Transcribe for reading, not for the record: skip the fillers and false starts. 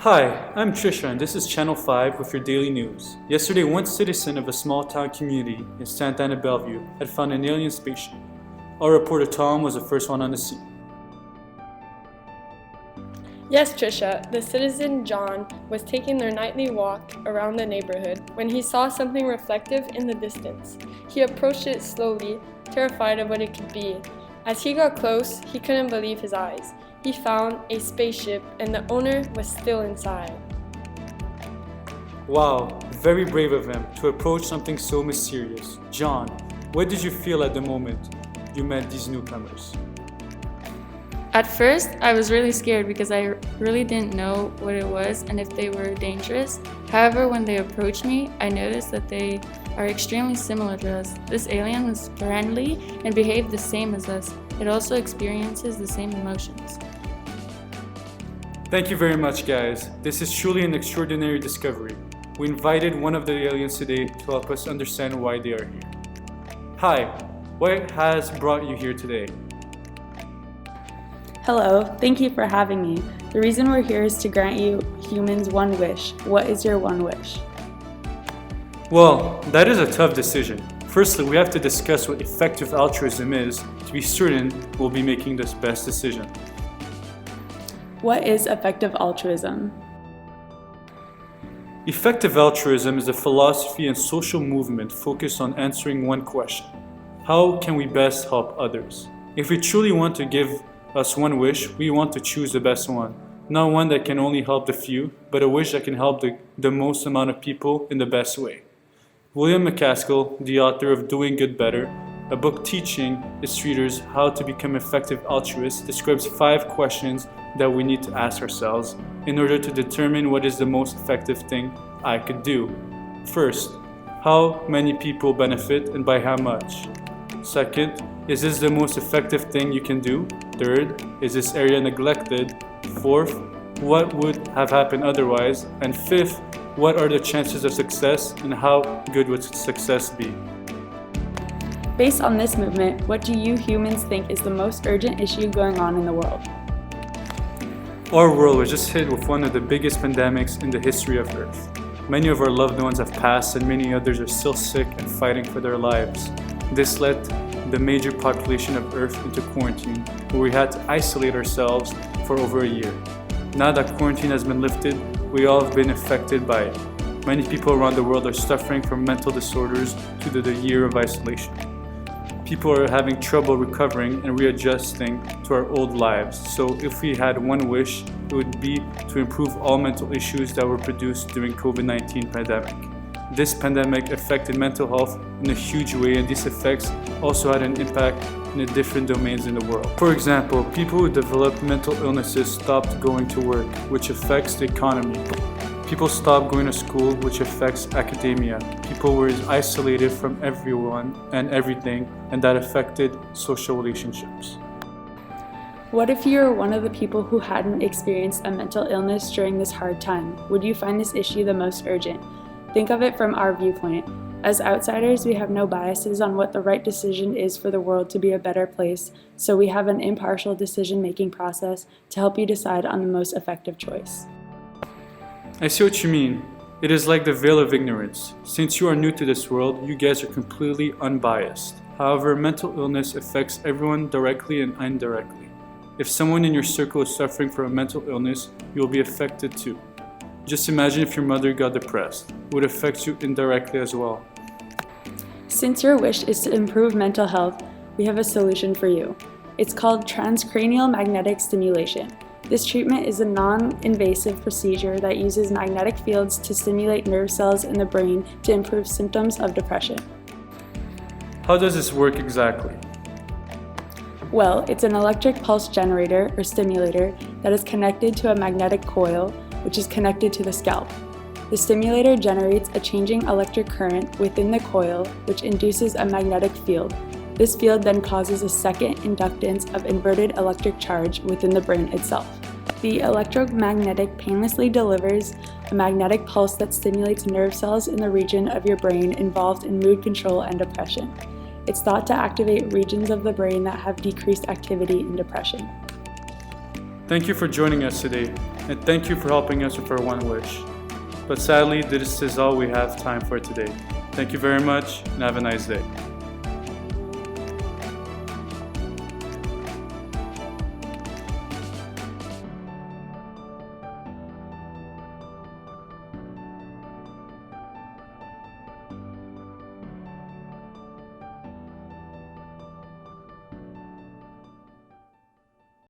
Hi, I'm Trisha and this is Channel 5 with your daily news. Yesterday, one citizen of a small town community in Santa Ana, Bellevue had found an alien spaceship. Our reporter Tom was the first one on the scene. Yes, Trisha, the citizen John was taking their nightly walk around the neighborhood when he saw something reflective in the distance. He approached it slowly, terrified of what it could be. As he got close, he couldn't believe his eyes. He found a spaceship and the owner was still inside. Wow, very brave of him to approach something so mysterious. John, what did you feel at the moment you met these newcomers? At first, I was really scared because I really didn't know what it was and if they were dangerous. However, when they approached me, I noticed that they are extremely similar to us. This alien was friendly and behaved the same as us. It also experiences the same emotions. Thank you very much, guys. This is truly an extraordinary discovery. We invited one of the aliens today to help us understand why they are here. Hi, what has brought you here today? Hello, thank you for having me. The reason we're here is to grant you humans one wish. What is your one wish? Well, that is a tough decision. Firstly, we have to discuss what effective altruism is to be certain we'll be making the best decision. What is effective altruism? Effective altruism is a philosophy and social movement focused on answering one question: how can we best help others? If we truly want to give us one wish, we want to choose the best one. Not one that can only help the few, but a wish that can help the most amount of people in the best way. William McCaskill, the author of Doing Good Better, a book teaching its readers how to become effective altruists, describes 5 questions that we need to ask ourselves in order to determine what is the most effective thing I could do. First, how many people benefit and by how much? Second, is this the most effective thing you can do? Third, is this area neglected? Fourth, what would have happened otherwise? And fifth, what are the chances of success and how good would success be? Based on this movement, what do you humans think is the most urgent issue going on in the world? Our world was just hit with one of the biggest pandemics in the history of Earth. Many of our loved ones have passed and many others are still sick and fighting for their lives. This led the major population of Earth into quarantine, where we had to isolate ourselves for over a year. Now that quarantine has been lifted, we all have been affected by it. Many people around the world are suffering from mental disorders due to the year of isolation. People are having trouble recovering and readjusting to our old lives. So if we had one wish, it would be to improve all mental issues that were produced during COVID-19 pandemic. This pandemic affected mental health in a huge way, and these effects also had an impact in the different domains in the world. For example, people who developed mental illnesses stopped going to work, which affects the economy. People stopped going to school, which affects academia. People were isolated from everyone and everything, and that affected social relationships. What if you were one of the people who hadn't experienced a mental illness during this hard time? Would you find this issue the most urgent? Think of it from our viewpoint. As outsiders, we have no biases on what the right decision is for the world to be a better place, so we have an impartial decision-making process to help you decide on the most effective choice. I see what you mean. It is like the veil of ignorance. Since you are new to this world, you guys are completely unbiased. However, mental illness affects everyone directly and indirectly. If someone in your circle is suffering from a mental illness, you will be affected too. Just imagine if your mother got depressed. It would affect you indirectly as well. Since your wish is to improve mental health, we have a solution for you. It's called Transcranial magnetic stimulation. This treatment is a non-invasive procedure that uses magnetic fields to stimulate nerve cells in the brain to improve symptoms of depression. How does this work exactly? Well, it's an electric pulse generator or stimulator that is connected to a magnetic coil, which is connected to the scalp. The stimulator generates a changing electric current within the coil, which induces a magnetic field. This field then causes a second inductance of inverted electric charge within the brain itself. The electromagnetic painlessly delivers a magnetic pulse that stimulates nerve cells in the region of your brain involved in mood control and depression. It's thought to activate regions of the brain that have decreased activity in depression. Thank you for joining us today. and thank you for helping us with our one wish. But sadly, this is all we have time for today. Thank you very much, and have a nice day.